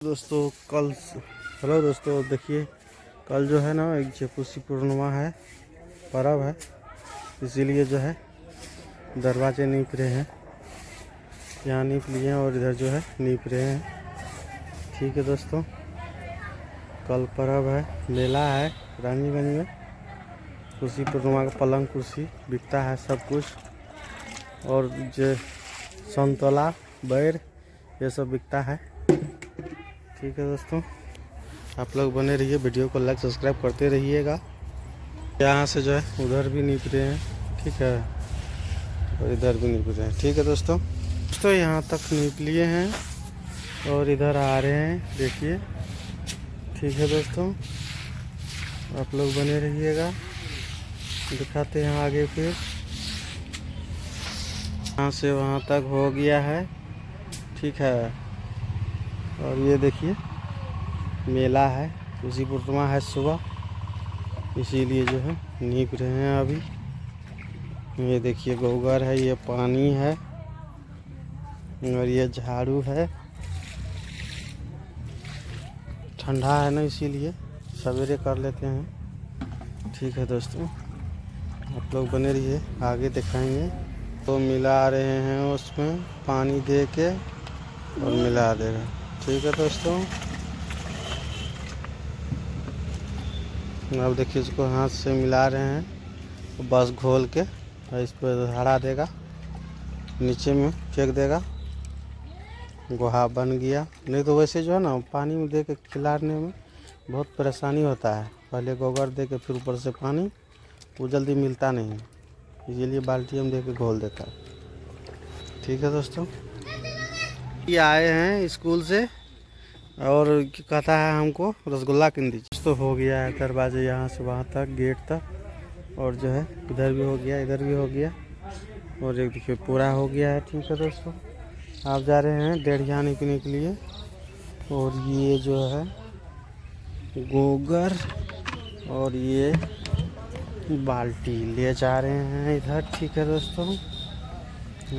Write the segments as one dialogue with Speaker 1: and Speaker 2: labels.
Speaker 1: दोस्तों कल हेलो दोस्तों, देखिए कल जो है ना एक जयपुसी पूर्णिमा है, पर्व है, इसीलिए जो है दरवाजे नीप रहे हैं। यहाँ नीप लिए हैं और इधर जो है नीप रहे हैं। ठीक है दोस्तों, कल पर्व है, मेला है रानीगंज में। कुर्सी पूर्णिमा का पलंग कुर्सी बिकता है, सब कुछ, और जो संतोला बैर ये सब बिकता है। ठीक है दोस्तों, आप लोग बने रहिए, वीडियो को लाइक सब्सक्राइब करते रहिएगा। यहाँ से जो है उधर भी नीप रहे हैं, ठीक है, और इधर भी नीप रहे हैं। ठीक है दोस्तों, यहाँ तक नीप लिए हैं और इधर आ रहे हैं, देखिए। ठीक है दोस्तों, आप लोग बने रहिएगा, दिखाते हैं आगे। फिर यहाँ से वहाँ तक हो गया है, ठीक है। और ये देखिए मेला है, उसी पूर्णिमा है सुबह, इसीलिए जो है नीप रहे हैं अभी। ये देखिए गोबर है, ये पानी है और ये झाड़ू है। ठंडा है ना, इसीलिए सवेरे कर लेते हैं। ठीक है दोस्तों, आप लोग बने रहिए, आगे दिखाएंगे। तो मिला रहे हैं उसमें पानी दे के और मिला देगा। ठीक है दोस्तों, अब देखिए इसको हाथ से मिला रहे हैं, तो बस घोल के और इस पर हरा देगा, नीचे में फेंक देगा, गोहा बन गया। नहीं तो वैसे जो है ना पानी में दे के खिलाने में बहुत परेशानी होता है, पहले गोबर दे के फिर ऊपर से पानी, वो जल्दी मिलता नहीं, इसीलिए बाल्टी में दे के घोल देता है। ठीक है दोस्तों, ये आए हैं स्कूल से और कहता है हमको रसगुल्ला किन दीजिए। तो हो गया है दरवाजे यहाँ से वहाँ तक, गेट तक, और जो है इधर भी हो गया, इधर भी हो गया, और एक देखिए पूरा हो गया है। ठीक है दोस्तों, आप जा रहे हैं डेढ़िया पीने के लिए, और ये जो है गोगर और ये बाल्टी ले जा रहे हैं इधर। ठीक है दोस्तों,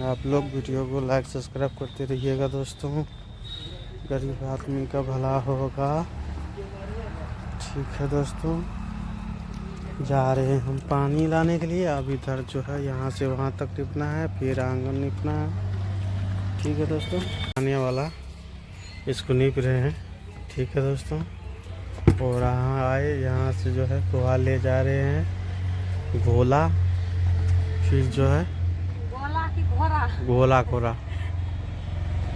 Speaker 1: आप लोग वीडियो को लाइक सब्सक्राइब करते रहिएगा दोस्तों, गरीब आदमी का भला होगा। ठीक है दोस्तों, जा रहे हैं हम पानी लाने के लिए। अब इधर जो है यहाँ से वहाँ तक टिपना है, फिर आंगन निपना है। ठीक है दोस्तों, आने वाला इसको नीप रहे हैं। ठीक है दोस्तों, और यहाँ आए, यहाँ से जो है गोहा ले जा रहे हैं, घोला, फिर जो है घोला खोरा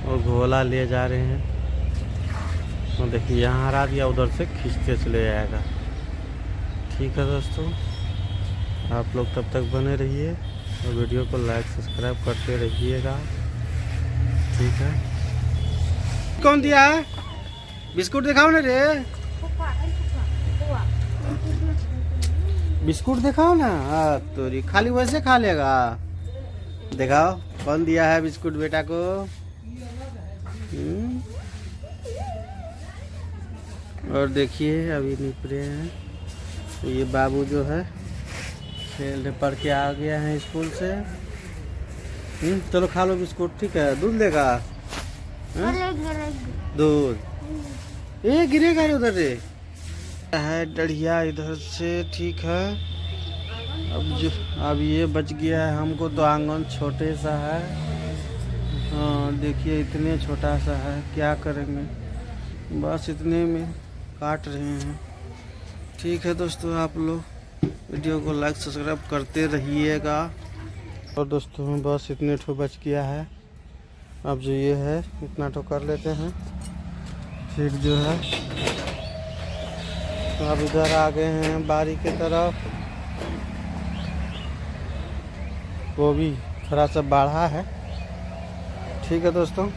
Speaker 1: और घोला ले जा रहे हैं। तो देखिए यहाँ हरा दिया, उधर से खींचते चले जाएगा। ठीक है दोस्तों, आप लोग तब तक बने रहिए और वीडियो को लाइक सब्सक्राइब करते रहिएगा। ठीक है, कौन दिया है बिस्कुट? दिखाओ ना रे, बिस्कुट दिखाओ ना। तो खाली वैसे खा लेगा, दिखाओ कौन दिया है बिस्कुट बेटा को। और देखिए अभी नीप रहे हैं, तो ये बाबू जो है खेल पढ़ के आ गया है स्कूल से। चलो खा लो बिस्कुट, ठीक है। दूध लेगा, दूध ये गिरेगा उधर रे है डढ़िया इधर से। ठीक है, अब ये बच गया है हमको, तो आंगन छोटे सा है। हाँ देखिए इतने छोटा सा है, क्या करेंगे, बस इतने में काट रहे हैं। ठीक है दोस्तों, आप लोग वीडियो को लाइक सब्सक्राइब करते रहिएगा। और दोस्तों बस इतने ठो बच गया है, अब जो ये है इतना ठो कर लेते हैं, फिर जो है अब इधर आ गए हैं बारी के तरफ। वो भी थोड़ा सा बाढ़ा है। ठीक है दोस्तों।